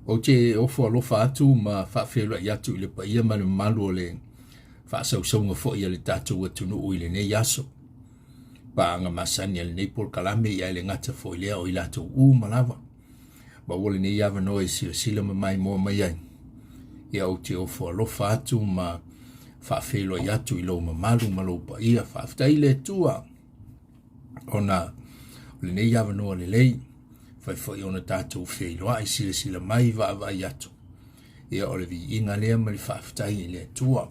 o te ofo alofa atu ma whawhelo i atu i le paia ma le malu o le whaasausaunga fo i le tātou atunu o i le nei aso. Pa anga masani le nei pol kalame i le ngata fo i lea o i latou malawa. Ba wole nei awa noa i sila mai mo mai ai. Ia o te ofo alofa atu ma whawhelo i atu i lo malu ma lo paia whawhtai le tua. Ona le nei awa noa le lei. Fai ona tātou wheiloa i sila mai wa i atu. Ia o le vi inga lea ma le whawhtai i le tua.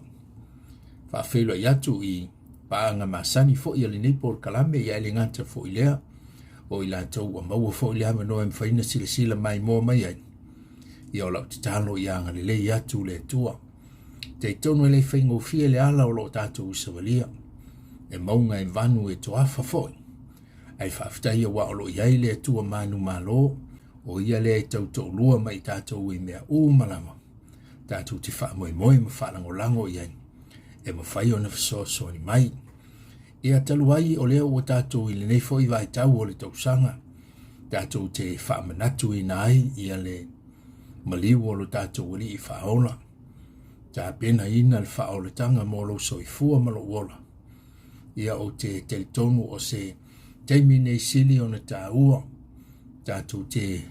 Whawhelo i atu i paanga masani fo i le neipol kalame i le ngata fo i lea. O i lātou a maua fo i lea manoa e mwhaina sila mai mō mai ai. Ia o lau te talo i anga le i atu le tua. Te tonu e le whaingo fia le ala o lo tātou usavalia. E maunga e vanu e toafa foi. Ai whawhtai a waolo iai le tua manu malo, o ia le tau lua mai tātou i mea malama. Tātou te wha moe ma whalango lango iai, e ma whai o na whasosoni mai. Ia taluai o leo o tātou i le neifo i vai tau o le tausanga. Tātou te wha manatu i nai ia le maliu o lo tātou wali i whaola. Tā pena ina le whaola tanga mo lo soifua malo wola. Ia o te teletonu o se Teimi nei sili o na tā ua, tātou te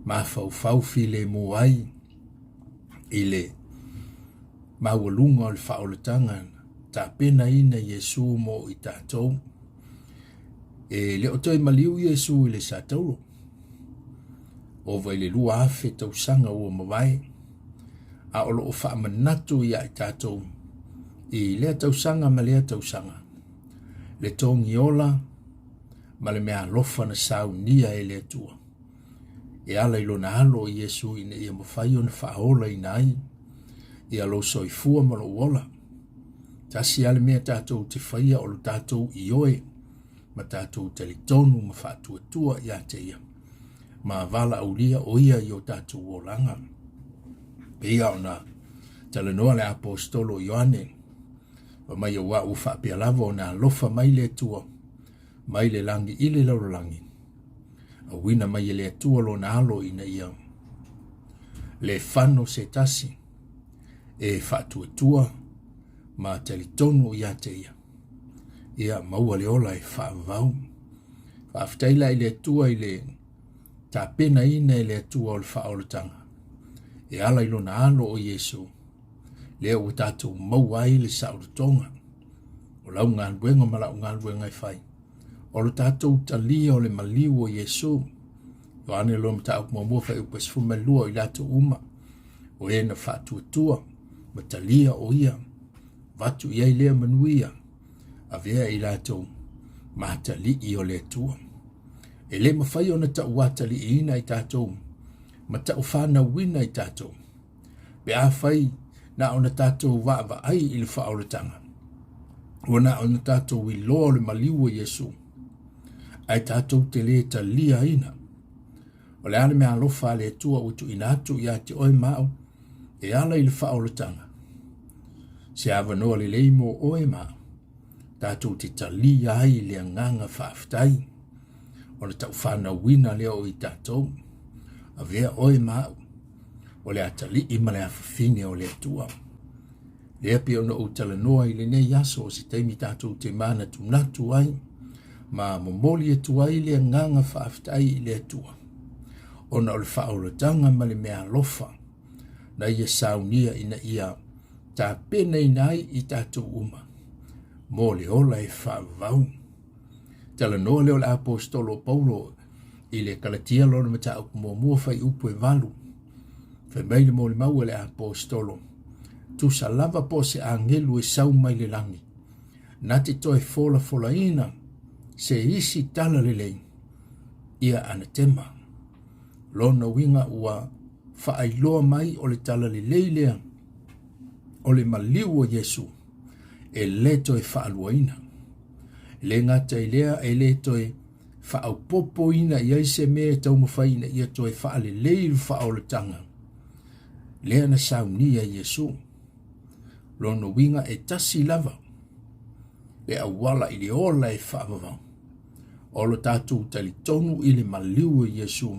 mawhau file mo ai, i le mawalunga o le whaolatanga, tā pena ina Yesu mo i tātou. E le o toi maliu Yesu i le sātauro, o vai le lua afe tau sanga ua mawai, a o lo o wha manatu ia i tātou, i lea tau sanga ma lea tau sanga, le tongi ola, ma le mea lofa na saunia e le tua. E ala ilo na alo i Yesu ina ia mawhai o na whaola i nai, i alo soifua ma lo wola. Tasi ale mea tātou te whaia o lo tātou i oe, ma tātou te li tonu ma whātua tua i a te ia. Ma vala aulia o ia i o tātou o langa. Pea o na talanoa le apostolo Ioane, wa mai o wa ufa pia lava o na lofa mai le tua, mai le langi i le lauro langi. A wina mai le atua lo na alo ina ia. Le whano se tasi. E whātua tua. Ma telitonu i a te ia. Ia maua le ola e whaavau. Whaaftaila i le atua i le tā pena ina i le atua o le whaolatanga. E ala ilo na alo o Yesu. Lea o tātou maua i le saurutonga. O lau ngā luenga ma lau ngā luenga i whai. O lo tātou talia o le maliu o Yesu. O ane lo mta au kumamua whai upes fumelua i lato uma. O e na whātua tua. Ma talia o ia. Vatu ia i lea manuia. A vea i lato mahatali i o le tua. E le mawhai o na tau watali i ina i tātou. Ma tau whana wina i tātou. Be a whai na o na tātou waava ai i le whaoletanga. O na o na tātou i loa le maliu o Yesu. Ai tātou te le ta lia ina. O le ale mea alofa le tua utu inatu ia te oi mau, e ala i le whaoletanga. Se awa noa le leimo oi mau, tātou te ta lia ai le nganga whaaftai. O le tau whana wina leo i tātou, a vea oi mau, o le atali ima le awhawhine o le tua. Le api o na utala noa i le nei aso o se teimi tātou te mana tumnatu ai, ma momoli e tuai le nganga whaaftai i le tua. O na o le whaolatanga ma le mea lofa, na ia saunia ina ia tā pena inai i tātou uma. Mō le ola e whaavau. Tala noa leo le apostolo Paulo i le kalatia lona mata au kumomua whai upu e valu. Whai mai le mō le mau le apostolo. Tu sa lava po se angelu e sau mai le langi. Nati toi fola ina. Se isi tala lelei, ia anatema. Lona winga ua whaailoa mai o le tala lelei lea, o le maliu o Yesu, e leto e whaaluaina. Le ngata i lea e leto e whaaupopo ina i aise mea tau mawhaina ia to e whaalelei lu whaoletanga. Lea na saunia Yesu. Lona winga e tasi lava. Le awala i le ola e whaavavau. O lo tātou talitonu i le maliu o Yesu.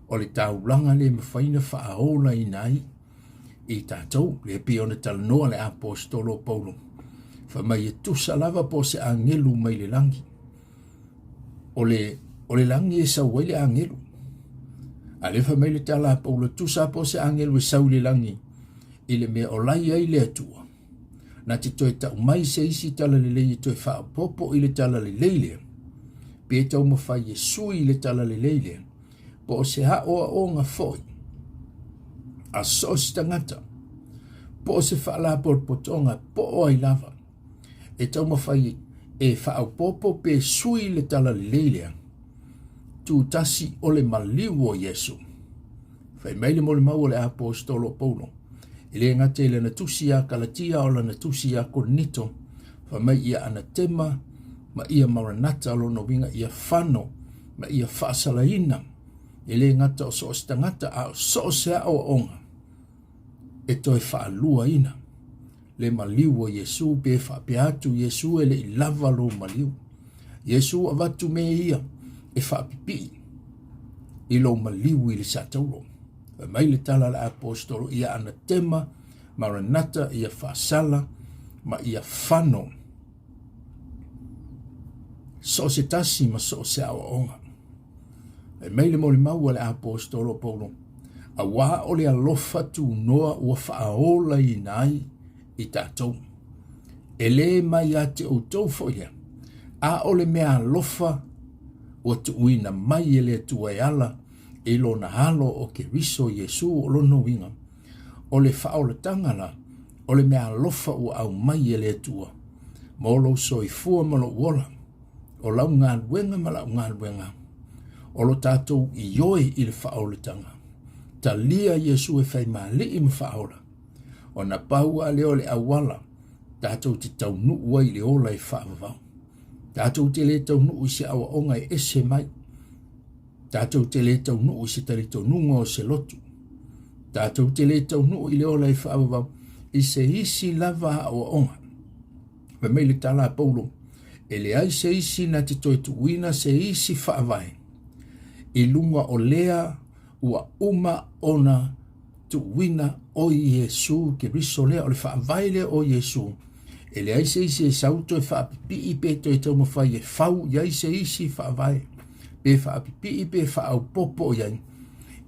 o le taulanga le mawhaina whaaola I nai I tātou le pia o na talanoa le apostolo Paulo. Whamai e tusa lava po se angelu mai le langi. O le langi e sau le angelu. A le whamai le tala Paulo tusa po se angelu e sau le langi. I le mea o lai ai le atua. Na te toi tau mai se isi tala le lei toi wha popo I le tala le leile. Pia tau mawhai e sui le tala le leile. Po se ha o ngā foi. A sos tangata. Po se wha la por potonga po o ai lava. E tau mawhai e wha au popo pe sui le tala le leile. Tu tasi o le maliu o Yesu. Whai meile mo le mau o le apostolo Paulo. Ile ngate le na tusi a Kalatia o le na tusi a Korinito. Wha mai ia anatema, ma ia maranata lo no winga ia whano, ma ia whaasalaina. Ile ngata o so stangata a so sea o onga. E toi whaalua ina. Le maliu o Yesu pe whaapeatu Yesu ele I lava lo maliu. Yesu avatu me ia e whaapipi. I lo maliu I le sataulo. Mai le tala la apostolo ia anatema, maranata ia whaasala, ma ia whano. So se tasi ma so se awa onga. Mai le moli mau le apostolo Paulo. A wā o le alofa tu noa ua whaaola I nai I tātou. E le mai a te o tau foia. A o le mea alofa ua tu uina mai e le tua e ala. E lo na halo o ke riso Yesu o lo no winga. O le whaola tangana, o le mea lofa o au mai e le tua. Ma o lo soi fua ma lo wola. O lau ngā luenga ma lau ngā luenga. O lo tātou I yoe I le whaola tanga. Ta lia Yesu e whai maa li I ma whaola. O na paua leo le awala, tātou te tau nuu ai le ola I whaavavau. Tātou te le tau nuu I se awa onga I ese mai. Tātou te le tau nuu I se tari tau nunga o se lotu. Tātou te le tau nuu I le ola I whaavavau. I se isi lava o onga. Wa mei le tala Paulo. E le ai se isi na te toi tuina se isi Vaevae. I lunga o lea ua uma ona tuina o Yesu ke riso lea o le Vaevae le o Yesu. E le ai se isi e sauto e whaapipi I pe toi tau mawhai e whau iai se isi Vaevae. Pe whaapipi I pe whaau popo iai.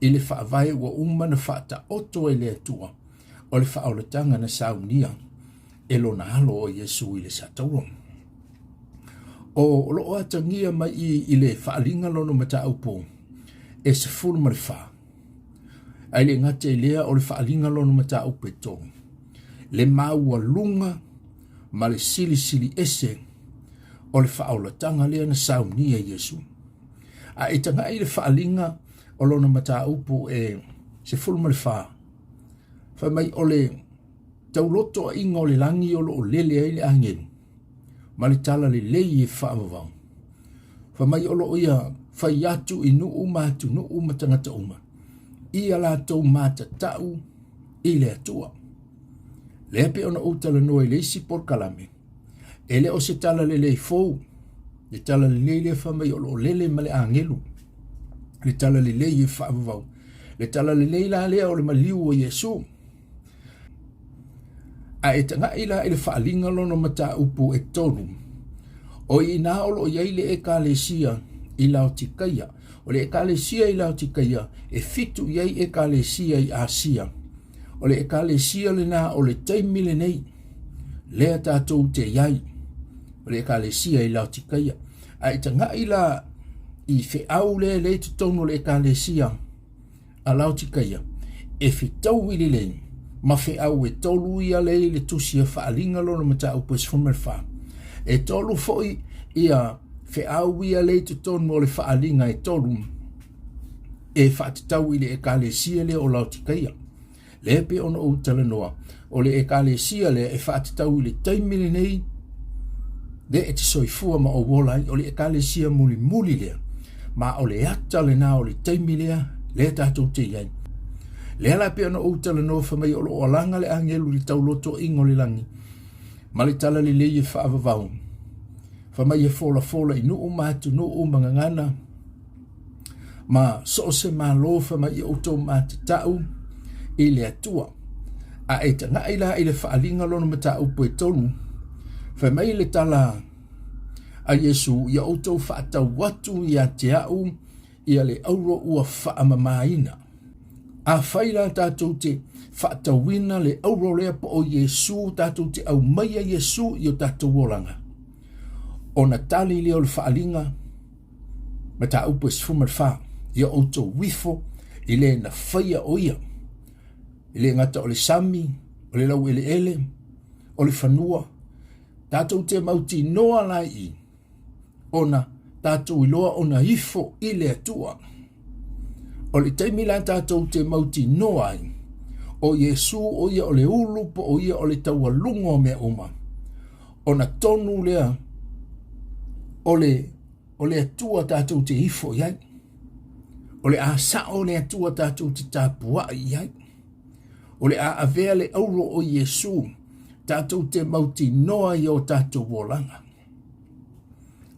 I le Vaevae ua uma na whaata oto e le atua. O le whaoletanga na saunia. E lo na halo o Yesu I le satauro. O lo atangia mai I le whaalinga lono mata upo. E se fulu ma le wha. Ai le ngate lea o le whaalinga lono mata upo e tō. Le maua lunga ma le sili sili ese. O le whaoletanga lea na saunia Yesu. A e tanga I le whaalinga o lono mata upo e se fulu ma le wha. Wha mai o le tauloto a inga o le langi o lo lele ai le angelu. Ma le tala le lei e whaavavau. Wha mai o lo ia whai atu I nuu matu nuu matangata uma. Ia la tau mata tau I le atua. Le ape ona utala noa I le isi por kalame. E le o se tala le lei fou. Le tala le lei le wha mai o lo lele ma le angelu. Le tala le lei e whaavavau. Le tala le lei la lea o le maliu o Yesu. A e tanga ila I le whaalinga lono mata upu e tonu. O I nā olo iai le ekalesia I lao tikaia. O le ekalesia I lao tikaia e fitu iai ekalesia I Asia. O le ekalesia le nā o le taimile nei. Lea tātou te iai. O le ekalesia I lao tikaia. A e tanga ila I whiau le tutonu le ekalesia a lao tikaia. E fitau I le lei. Ma fe au e tolu ia lei le tusia whaalinga lono mata upes fumerfa. E tolu foi ia fe au ia lei tutonu o le whaalinga e tolu. E whaatitau I le ekalesia le o lautikaia. Le pe ono o talanoa. O le ekalesia le e whaatitau I le taimile nei. Le e te soifua ma o wolai o le ekalesia muli muli lea. Ma o le ata le na o le taimilea le tatou te iai. Le ala pe ana o tala no fa mai o lo alanga le angelu li tau loto ingo le langi. Ma le tala le leie whaavavau. Fa mai e fola I nuu matu nuu mangangana. ma so se malo fa mai o to matatau i le atua. A e tanga ila i le whaalinga lona mata upo e tonu. Fa mai le tala a Yesu ia o to whaata watu ia te au ia le auro ua whaamamaina. A whaila tātou te whaata wina le auro lea po o Yesu tātou te au maia Yesu i o tātou wolanga. O na tali leo le whaalinga mata upo e sfumar wha ia o to wifo i le na whaia o ia. I le ngata o le sami, o le lau ele, o le whanua, tātou te mauti noa lai i, ona tātou iloa ona ifo i le atua. O le teimila tātou te mauti noa i, o Yesu o ia o le ulu po o ia o le taua lungo mea oma. Ona tonu lea, o le atua tātou te ifo iai, o le asao le atua tātou te tāpua iai, o le a avea le auro o Yesu, tātou te mauti noa i o tātou wolanga.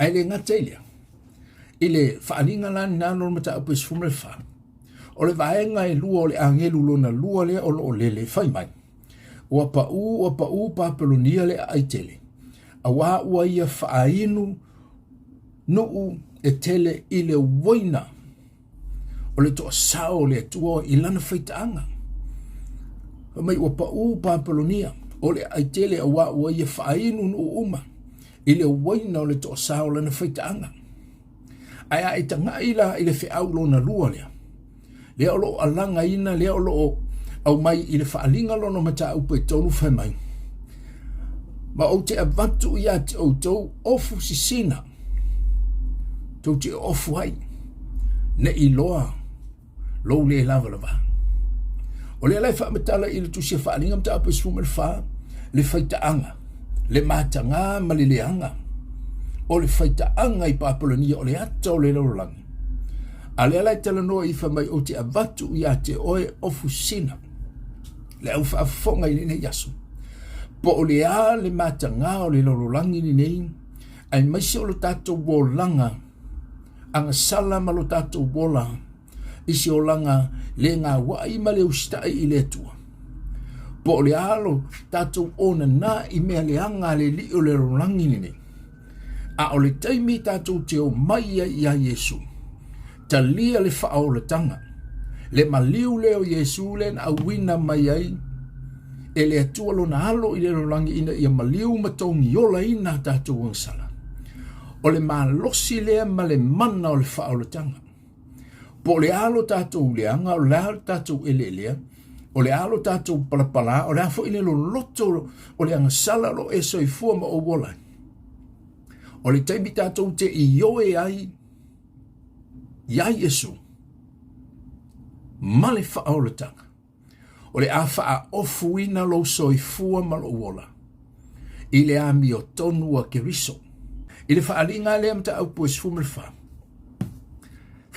Ai le ngatelia, i le whaalinga lani nāno mata upe sfumre wha, o le vaenga e lua o le angelu lona lua lea o lo lele whai mai. Ua pa u papelonia le aitele, a wā ua ia whaainu nuu e tele i le waina, o le toa sao le atua i lana whaitaanga. Mai ua pa u papelonia, o le aitele a wā ua ia whaainu nuu uma, i le waina o le toa sao lana whaitaanga. Ai a tanga ila i le whiau lona lua lea. Lea o lo alanga ina, lea o lo au mai i le whaalinga lona mata upo e tonu whai mai. Ma o te avatu ia te o tau ofu sisina. Tau te ofu hai. Ne i loa. Lou le lava lava. O le alai whaamatala i le tusia whaalinga mata upo e sfumar wha. Le whaitaanga. Le matanga ma le leanga. O le whaitaanga i Papalonia o le ata o le laurangi. A le alai tala noa i whamai o te avatu ia te oe ofu sina. Le au whaafonga i lene yasu. Po o le a le matanga o le laurangi ni nei. Ai maise o lo tato wolanga. Anga sala ma lo tato wola. Isi o langa le ngā wai ma le ustai i le tua. Po o le alo tato ona na i mea le anga le li o le laurangi ni nei. A o le taimi tato te o maia i a Yesu. Talia le whao le tanga. Le maliu leo Yesu le na awina mai ai. E le atua lo na alo i le rolangi ina ia maliu matongi yola ina tātou wangsala. O le malosi lea ma le mana o le whao le tanga. Po le alo tātou leanga, o le alo tātou elelea, o le alo tātou palapala, o le afo i le lo loto o le angasala lo e soi fua ma o wolai. O le taimi tātou te i yoe ai, ia Yesu, ma le whaoletanga. O le a wha ofuina lo soi fua ma lo wola. I le ami o tonu a keriso. I le whaalinga le amta au pues fumel wha.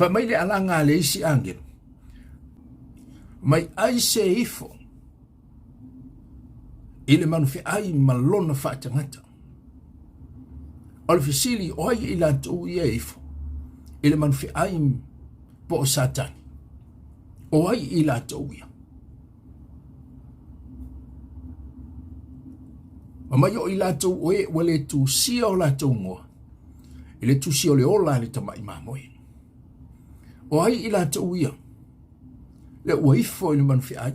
Wha mai le alanga le isi angel. Mai ai se ifo. I le manufi ai malona wha tangata. O le fisili o ai i la tu ia ifo. I le manufi ai po o satani. O ai i la tu ia. Ma mai o i la tu oe wale tu sia o la tu ngoa. I le tu sia o le ola le tamai mamoe. O ai i la tu ia. Le ua ifo i le manufi ai.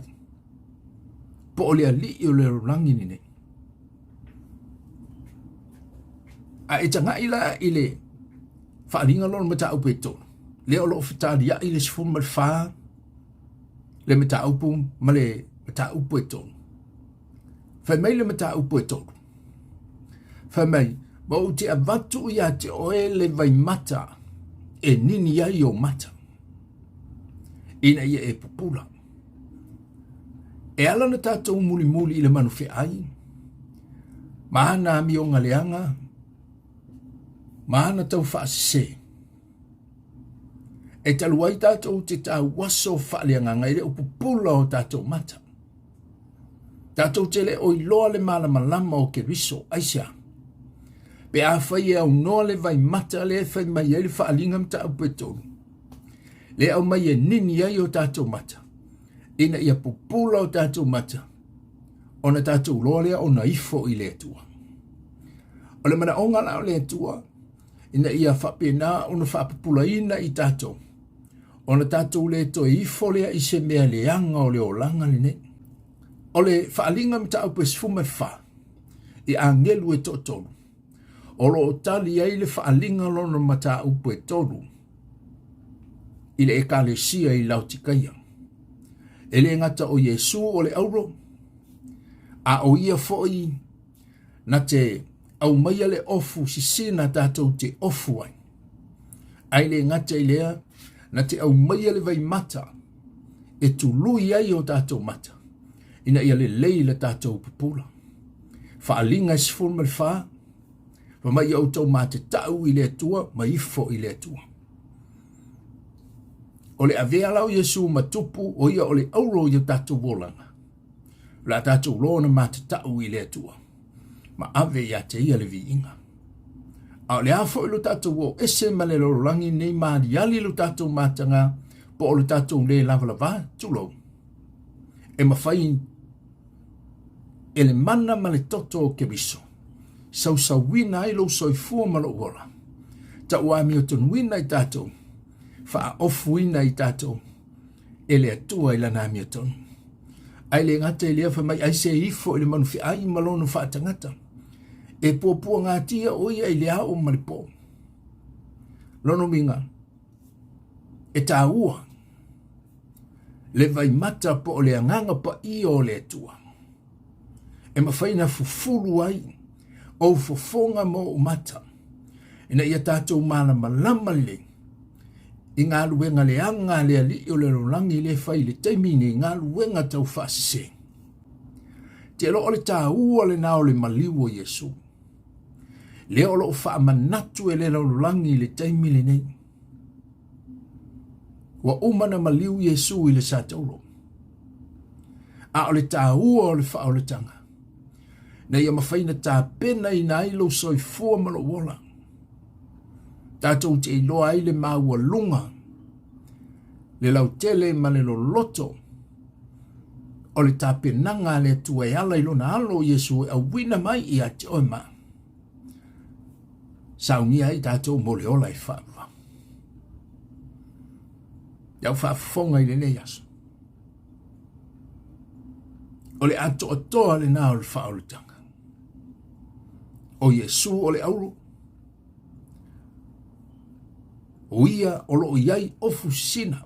Po o le ali i o le rangi ni ne. A e tanga ila i le whaalinga lona mata upu e tonu. Leo lo whitari ia i le sifun ma le whaa. Le mata upu ma le mata upu e tonu. Whai mai le mata upu e tonu. Whai mai, ma o te avatu ia te oe le vai mata. E nini ia i o mata. Ina ia e pupula. E ala na tātou muli muli i le manufi ai. Mahana mi o ngaleanga. Mahana tau whaasise. E taluai tātou te tā waso whaaleanga i le upupula o tātou mata. Tātou te le oi loa le malama lama o ke riso aisia. Pe a whai e au noa le vai mata le whai mai e le whaalinga mta au petonu. Le au mai e nini ai o tātou mata. Ina ia pupula o tātou mata. Ona tātou loa lea o na ifo i le tua. O le mana onga la o le tua. Ina ia whapena o na whapupula ina i tātou. Ona tātou le to e ifo lea i se mea leanga o le o langa le ne. O le whaalinga mta au pes fume wha. I angelu e to tolu. O lo o tali ai le whaalinga lona mata upo e tolu. I le ekalesia i lautikaia. E le ngata o Yesu o le auro. A o ia foi na te au maia le ofu si sina tātou te ofu ai. Ai le ngata i lea na te au maia le vai mata. E tu lui ai o tātou mata. Ina ia le leila tātou pupula. Whaalinga si fulma le wha. Wa mai au tau mā te tau i le atua, mai ifo i le atua. O le avea lau Yesu matupu o ia o le auro i tātou wolanga. La tātou lona mā te tau i le atua. Ma ave ia te ia le vi inga. A le afo i lo tātou o ese ma le lorangi nei mā diali lo tātou mātanga po o le tātou le lavalava tulo. E mawhai e le mana ma le toto o ke biso. Sau wina ai lo soifua ma lo ora. Ta ua mi o tonuina i tātou. Wha ofu wina i tātou. E le atua i lana mi o tonu. Ai le ngata i lea whamai ai se ifo i le manufi ai malonu wha tangata. E pōpua ngā tia o ia i lea o maripo. Lono minga. E tā ua. Le vai mata po o le anganga pa i o le atua. E mawhaina fufulu ai. O fofonga mo o mata. Ina ia tātou mana malama le. I ngā luenga le anga le ali o le rolangi le whai le teimini ngā luenga tau whaasise. Te lo o le tā ua le nao le maliu o Yesu. Le o lo wha manatu e le rolangi le teimini nei. Wa umana maliu Yesu i le sātauro. A o le tā ua o le wha o le tanga. Na ia mawhaina tā pena i nai lo soi fua malo wola. Tātou te iloa ai le maua lunga. Le lau tele ma le lo loto. O le tā penanga le tua e ala ilo na alo Yesu e awina mai i ati oi ma. Sauni ai tātou mo le ola i whaava. Iau whaafonga i le ne yaso. O le ato atoa le nao le whaolutanga. O Yesu o le auro. O ia o lo iai ofu sina.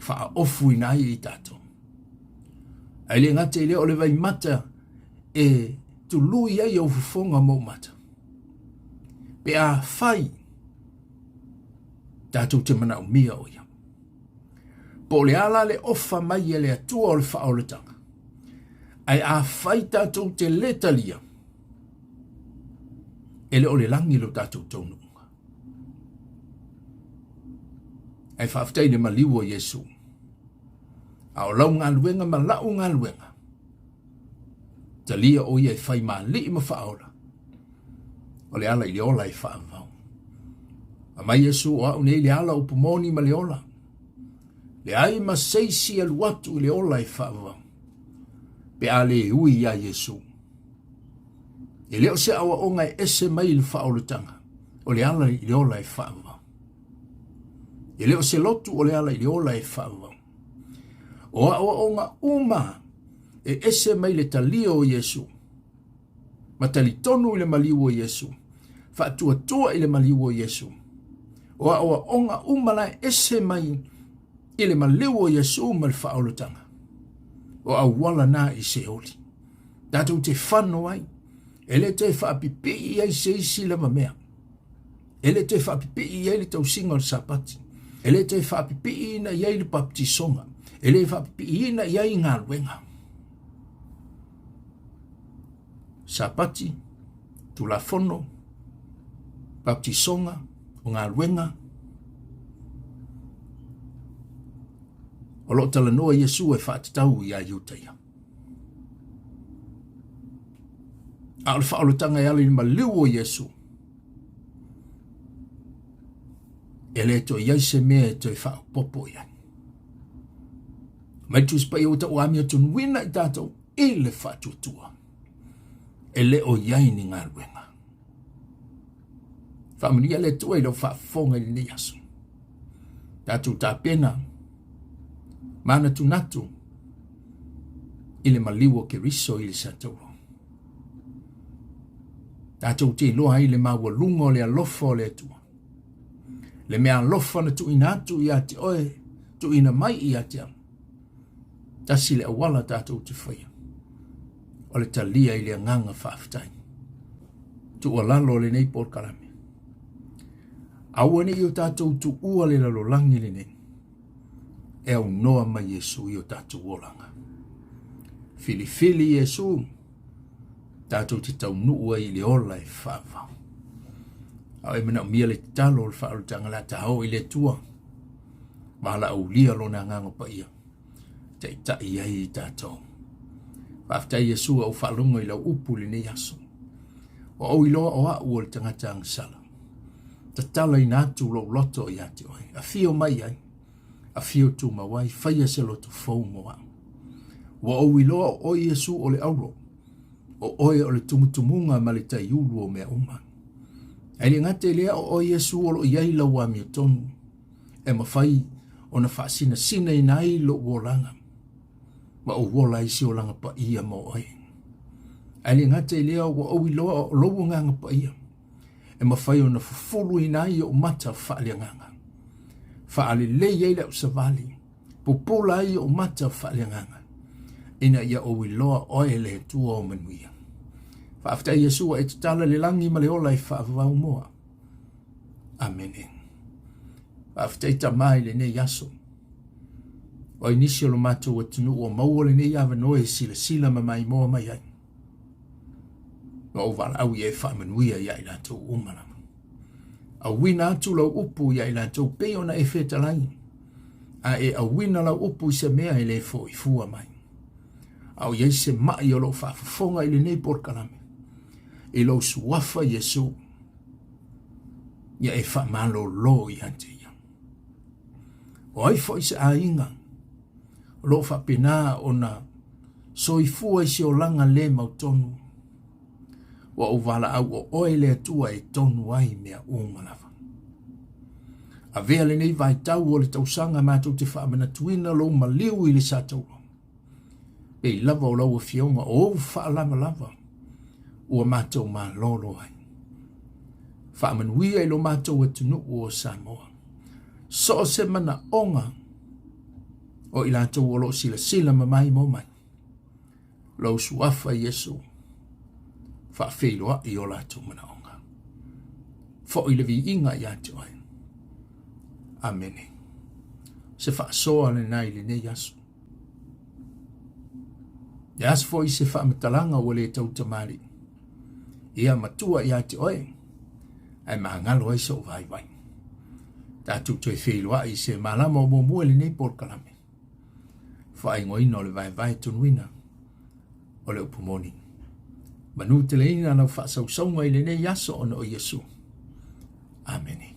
Wha ofu inai i tato. Ai le ngate le o le vai mata e tu lui ai o fufonga mo mata. Pe a fai. Tato te mana o mia o ia. Po le ala le ofa mai e le atua o le wha o le tanga. Ai a fai tato te letalia. Ele o le langi lo tātou tonu. Ai whaaftei le maliu o Yesu. A o lau ngā luenga ma lau ngā luenga. Ta lia o ia i whai maa li ma whaola. O le ala i le ola i whaavau. A mai Yesu o au nei le ala upo moni ma le ola. Le ai ma seisi alu atu i le ola i whaavau. Pe a le ui ia Yesu. E leo se awa o ngai ese mai le whaolutanga. O le ala i le ola i whaava. E leo se lotu o le ala i le ola i whaava. O awa o ngā uma e ese mai le talia o Yesu. Ma tali tonu i le maliu o Yesu. Whaatua tua i le maliu o Yesu. O awa o ngā uma la ese mai i le maliu o Yesu ma le whaolutanga. O awala nā i se oli. Tātou te whano ai. Ele te whaapipi i ai se isi lama mea. Ele te whaapipi i ai le tau singa o sapati. Ele te whaapipi i na i ai le baptisonga. Ele whaapipi i na i ai ngā luenga. Sapati, tulafono, baptisonga, o ngā luenga. O lo talanoa Yesu e whaatitau i a iutaia. A le whaolutanga e ala ni maliu o Yesu. e le to ia se me to fa popo ia mai tu spa yo to ami to wina tato e le fa tu tua e le o ia ni nga wenga familia le to e lo fa fonga ni yaso tato ta pena mana tu natu ile maliwo ke riso ile sato tato te lo ai le mawa lungo le alofo le tu le mea alofa na tu inatu ia te oe tu ina mai ia te tasi le awala tato te whaia o le talia i le nganga whaafitai tu o lalo le nei por karame awane i o tato tu ua le lalo langi le nei e au noa mai Yesu i o tato wolanga fili Yesu tato te tau nua i le ola e whaava au e mena umia le talo o le whaarutanga la tahau i le tua mahala au lia lo na ngango pa ia te ta ia i tato whaaftai Yesu au whaalunga i lau upu le ne yaso o au iloa o au o le tangata ang sala ta tala i natu lo loto i ati oi a fio mai ai a fio tu mawai whaia se loto fau moa o au iloa o Yesu o le auro o oe o le tumutumunga ma le tai ulu o mea uma ai le ngate lea o Yesu o lo iai lau a mi tonu e mawhai o na whaasina sina i nai lo wolanga ma o wola isi o langa pa ia mo ai ai le ngate lea o au iloa o loa nganga pa ia e mawhai o na fufulu i nai o mata whaale nganga whaale le iei le usavali pupula i o mata whaale nganga ina ia o iloa oe le tua o manuia whaafta Yesu e tala le langi ma le ola i whaavau moa amene whaafta i tamai le ne yaso o inisi o lo mato o tunu o maua le ne yawa noe sila mamai moa mai ai o wala au i e whaamanuia ia i lato umana a wina atu lau upu ia i lato peo na e whetalai a e a wina lau upu i se mea i le fo i fua mai au iei se mai o lo whaafafonga i le nei por kalame i lo suafa Yesu ia e whaamalo lo i ante ia o ai fo i se a inga lo whaapena o na soifua i se o langa le mautonu wa uvala au o oe le atua e tonu ai mea umalawa a vea le nei vai tau o le tausanga mātou te whaamana tuina lo maliu i le satau e lava o lau fionga o whaalama ua mātou mā lolo ai. Whaamanuia i lo mātou e tunu o Samoa. So se mana onga o i lātou o lo sila mamai mo mai. Lau suafa Yesu. Whaafeiloa i o lātou mana onga. Fo i levi inga i atu ai. Amene. Se whaasoa le nai le ne yasu. Yas fo i se whaamatalanga o le tau tamari. Ia matua i ati oe. Ai maangalo ai so Vaevae. Tātou toi wheilua i se malama o mua le nei por kalame. Whae ngoina o le Vaevae tonuina. O le upu moni. Manu te leina na whaasausaunga i le nei yaso o Yesu. Amene.